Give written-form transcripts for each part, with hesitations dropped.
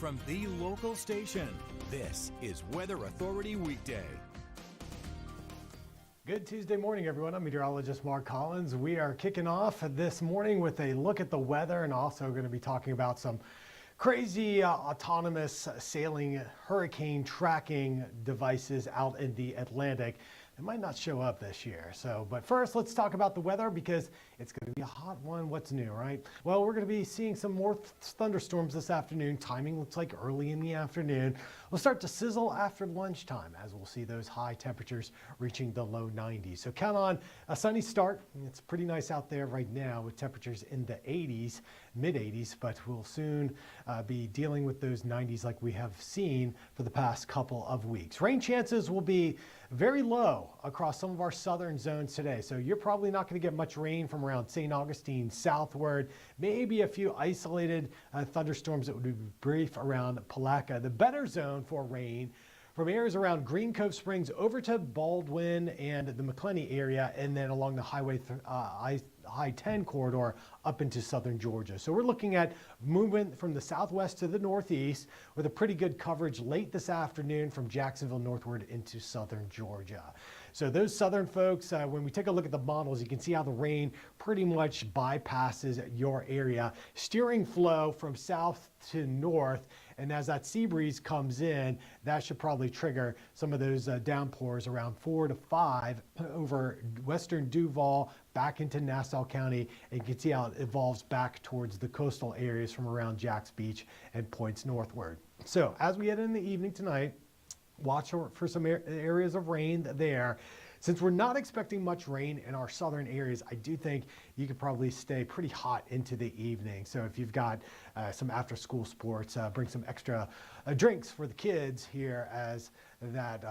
from the local station. This is Weather Authority Weekday. Good Tuesday morning, everyone. I'm meteorologist Mark Collins. We are kicking off this morning with a look at the weather and also going to be talking about some crazy autonomous sailing hurricane tracking devices out in the Atlantic. It might not show up this year. But first, let's talk about the weather because it's going to be a hot one. What's new, right? Well, we're going to be seeing some more thunderstorms this afternoon. Timing looks like early in the afternoon. We'll start to sizzle after lunchtime as we'll see those high temperatures reaching the low 90s. So count on a sunny start. It's pretty nice out there right now with temperatures in the 80s, mid 80s, but we'll soon be dealing with those 90s like we have seen for the past couple of weeks. Rain chances will be very low across some of our southern zones today. So you're probably not going to get much rain from around St. Augustine southward. Maybe a few isolated thunderstorms that would be brief around Palatka. The better zone for rain from areas around Green Cove Springs over to Baldwin and the McClenny area, and then along the I-10 corridor up into southern Georgia. So we're looking at movement from the southwest to the northeast with a pretty good coverage late this afternoon from Jacksonville northward into southern Georgia. So those southern folks, when we take a look at the models, you can see how the rain pretty much bypasses your area, steering flow from south to north. And as that sea breeze comes in, that should probably trigger some of those downpours around 4 to 5 over western Duval back into Nassau County. And you can see how it evolves back towards the coastal areas from around Jacks Beach and points northward. So as we head in the evening tonight, watch for some areas of rain there. Since we're not expecting much rain in our southern areas, I do think you could probably stay pretty hot into the evening. So if you've got some after school sports, bring some extra drinks for the kids here as that,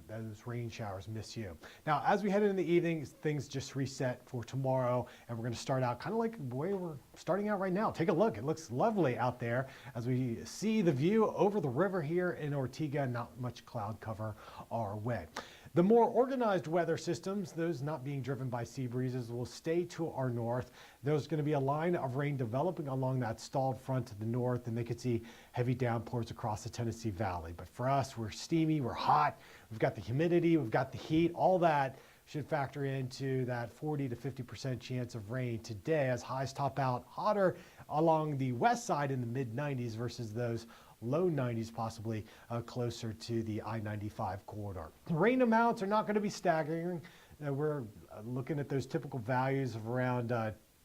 those rain showers miss you. Now, as we head into the evening, things just reset for tomorrow, and we're going to start out kind of like the way we're starting out right now. Take a look. It looks lovely out there as we see the view over the river here in Ortega. Not much cloud cover our way. The more organized weather systems, those not being driven by sea breezes, will stay to our north. There's going to be a line of rain developing along that stalled front to the north, and they could see heavy downpours across the Tennessee Valley. But for us, we're steamy, we're hot, we've got the humidity, we've got the heat, all that should factor into that 40 to 50% chance of rain today as highs top out hotter along the west side in the mid 90s versus those low 90s, possibly closer to the I-95 corridor. Rain amounts are not going to be staggering. We're looking at those typical values of around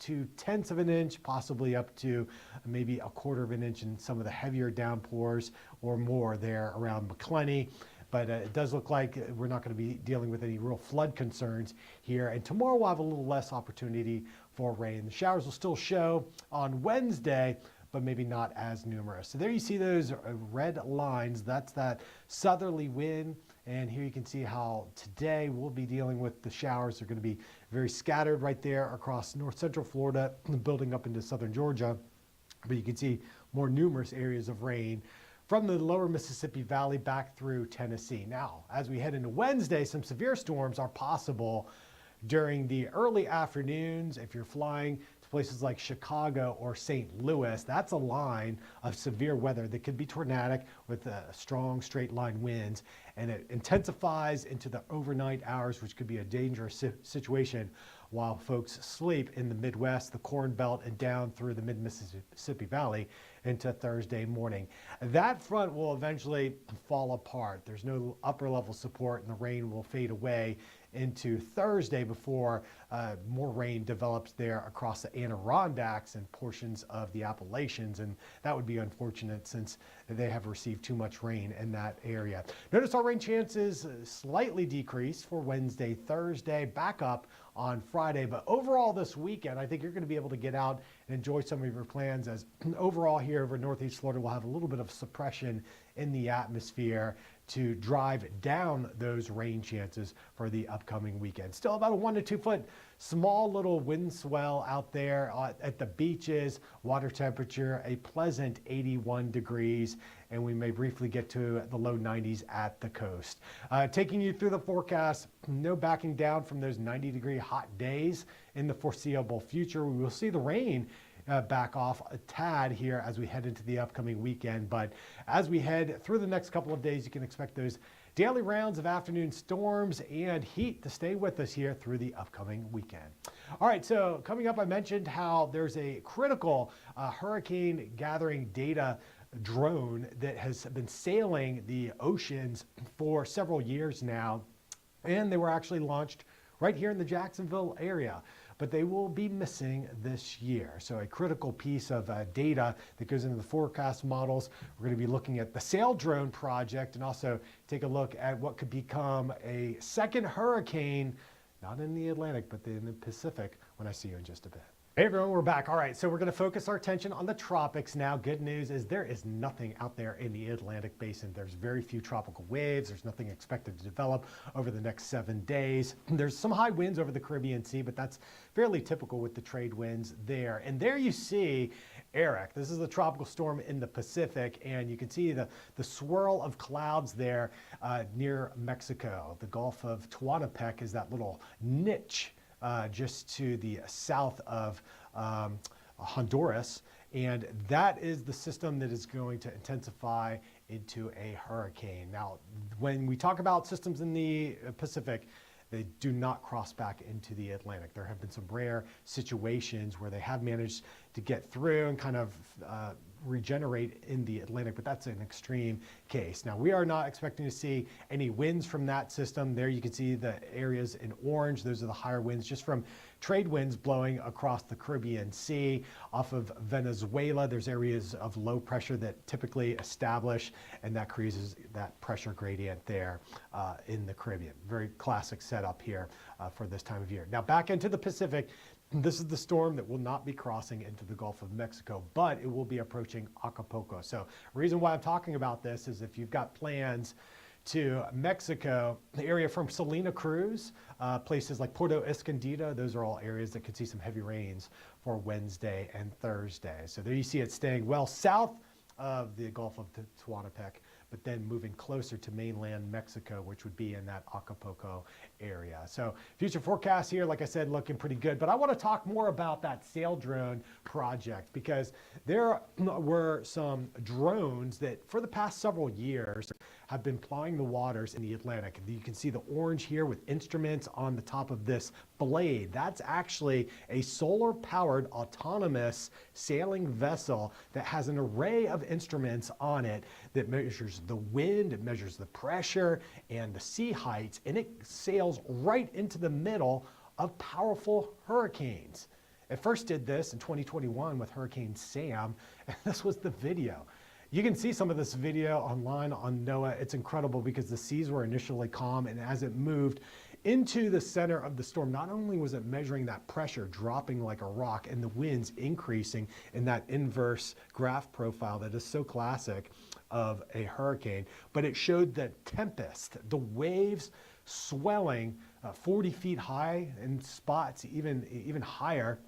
2/10 of an inch, possibly up to maybe 1/4 of an inch in some of the heavier downpours or more there around McClenny. But it does look like we're not going to be dealing with any real flood concerns here. And tomorrow we'll have a little less opportunity for rain. The showers will still show on Wednesday, but maybe not as numerous. So there you see those red lines. That's that southerly wind. And here you can see how today we'll be dealing with the showers. They're going to be very scattered right there across north central Florida, building up into southern Georgia. But you can see more numerous areas of rain from the lower Mississippi Valley back through Tennessee. Now, as we head into Wednesday, some severe storms are possible during the early afternoons. If you're flying to places like Chicago or St. Louis, that's a line of severe weather that could be tornadic with strong straight line winds, and it intensifies into the overnight hours, which could be a dangerous situation while folks sleep in the Midwest, the Corn Belt, and down through the mid-Mississippi Valley into Thursday morning. That front will eventually fall apart. There's no upper level support, and the rain will fade away into Thursday before more rain develops there across the Adirondacks and portions of the Appalachians, and that would be unfortunate since they have received too much rain in that area. Notice our rain chances slightly decreased for Wednesday, Thursday, back up on Friday, but overall this weekend I think you're going to be able to get out and enjoy some of your plans, as overall here over Northeast Florida we'll have a little bit of suppression in the atmosphere to drive down those rain chances for the upcoming weekend. Still about a 1 to 2 foot small little wind swell out there at the beaches. Water temperature a pleasant 81 degrees, and we may briefly get to the low 90s at the coast. Taking you through the forecast, no backing down from those 90-degree hot days in the foreseeable future. We will see the rain back off a tad here as we head into the upcoming weekend. But as we head through the next couple of days, you can expect those daily rounds of afternoon storms and heat to stay with us here through the upcoming weekend. All right, so coming up, I mentioned how there's a critical hurricane gathering data drone that has been sailing the oceans for several years now, and they were actually launched right here in the Jacksonville area, but they will be missing this year. So a critical piece of data that goes into the forecast models. We're going to be looking at the Sail Drone project and also take a look at what could become a second hurricane, not in the Atlantic, but in the Pacific, when I see you in just a bit. Hey everyone, we're back. All right, so we're going to focus our attention on the tropics now. Good news is there is nothing out there in the Atlantic basin. There's very few tropical waves. There's nothing expected to develop over the next 7 days. There's some high winds over the Caribbean Sea, but that's fairly typical with the trade winds there. And there you see Eric. This is the tropical storm in the Pacific, and you can see the swirl of clouds there near Mexico. The Gulf of Tehuantepec is that little niche just to the south of Honduras, and that is the system that is going to intensify into a hurricane. Now, when we talk about systems in the Pacific, they do not cross back into the Atlantic. There have been some rare situations where they have managed to get through and kind of regenerate in the Atlantic, but that's an extreme case. Now, we are not expecting to see any winds from that system. There you can see the areas in orange. Those are the higher winds just from trade winds blowing across the Caribbean Sea. Off of Venezuela, there's areas of low pressure that typically establish, and that creates that pressure gradient there in the Caribbean. Very classic setup here for this time of year. Now, back into the Pacific. This is the storm that will not be crossing into the Gulf of Mexico, but it will be approaching Acapulco. So the reason why I'm talking about this is if you've got plans to Mexico, the area from Salina Cruz, places like Puerto Escondido, those are all areas that could see some heavy rains for Wednesday and Thursday. So there you see it staying well south of the Gulf of Tehuantepec, but then moving closer to mainland Mexico, which would be in that Acapulco area. So future forecasts here, like I said, looking pretty good. But I want to talk more about that Sail Drone project, because there were some drones that for the past several years have been plying the waters in the Atlantic. You can see the orange here with instruments on the top of this blade. That's actually a solar-powered autonomous sailing vessel that has an array of instruments on it that measures the wind, it measures the pressure and the sea heights, and it sails right into the middle of powerful hurricanes. It first did this in 2021 with Hurricane Sam, and this was the video. You can see some of this video online on NOAA. It's incredible because the seas were initially calm, and as it moved into the center of the storm, not only was it measuring that pressure dropping like a rock and the winds increasing in that inverse graph profile that is so classic of a hurricane, but it showed the tempest, the waves swelling 40 feet high, in spots even higher.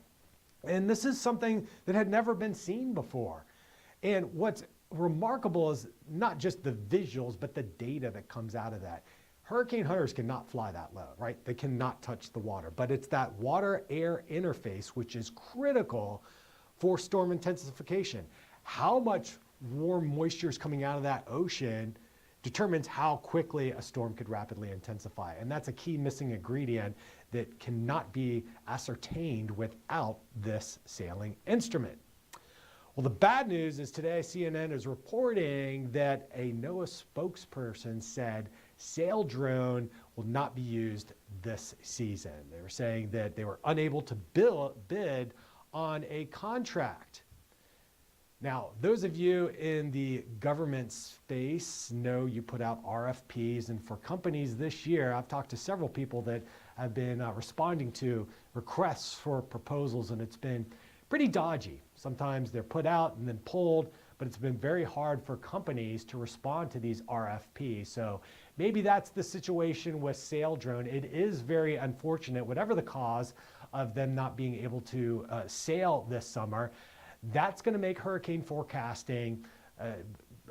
And this is something that had never been seen before. And what's remarkable is not just the visuals, but the data that comes out of that. Hurricane hunters cannot fly that low, right? They cannot touch the water, but it's that water-air interface which is critical for storm intensification. How much warm moisture is coming out of that ocean determines how quickly a storm could rapidly intensify. And that's a key missing ingredient that cannot be ascertained without this sailing instrument. Well, the bad news is today CNN is reporting that a NOAA spokesperson said Sail Drone will not be used this season. They were saying that they were unable to bid on a contract. Now, those of you in the government space know you put out RFPs, and for companies this year, I've talked to several people that have been responding to requests for proposals, and it's been pretty dodgy. Sometimes they're put out and then pulled, but it's been very hard for companies to respond to these RFPs. So maybe that's the situation with Sail Drone. It is very unfortunate, whatever the cause of them not being able to sail this summer. That's going to make hurricane forecasting a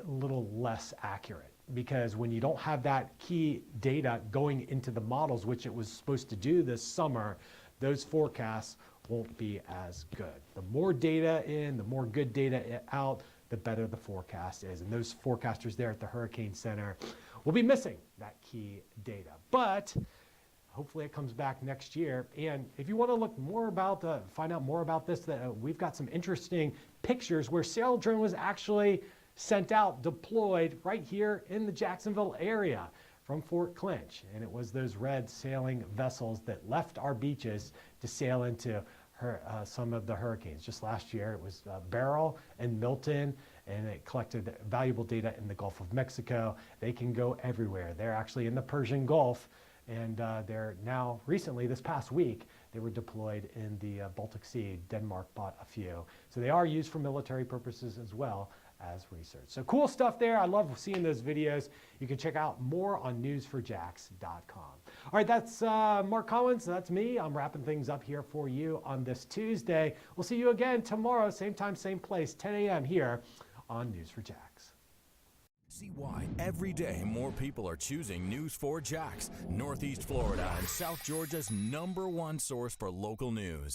little less accurate, because when you don't have that key data going into the models, which it was supposed to do this summer, those forecasts won't be as good. The more data in, the more good data out, the better the forecast is. And those forecasters there at the Hurricane Center will be missing that key data. But hopefully it comes back next year. And if you want to look more about, find out more about this, we've got some interesting pictures where sail drone was actually sent out, deployed right here in the Jacksonville area from Fort Clinch. And it was those red sailing vessels that left our beaches to sail into some of the hurricanes. Just last year, it was Beryl and Milton, and it collected valuable data in the Gulf of Mexico. They can go everywhere. They're actually in the Persian Gulf, and they're now, recently, this past week, they were deployed in the Baltic Sea. Denmark bought a few. So they are used for military purposes as well as research. So cool stuff there. I love seeing those videos. You can check out more on newsforjax.com. All right, that's Mark Collins. That's me. I'm wrapping things up here for you on this Tuesday. We'll see you again tomorrow, same time, same place, 10 a.m. here on News for Jax. See why every day more people are choosing News 4 Jax, Northeast Florida and South Georgia's #1 source for local news.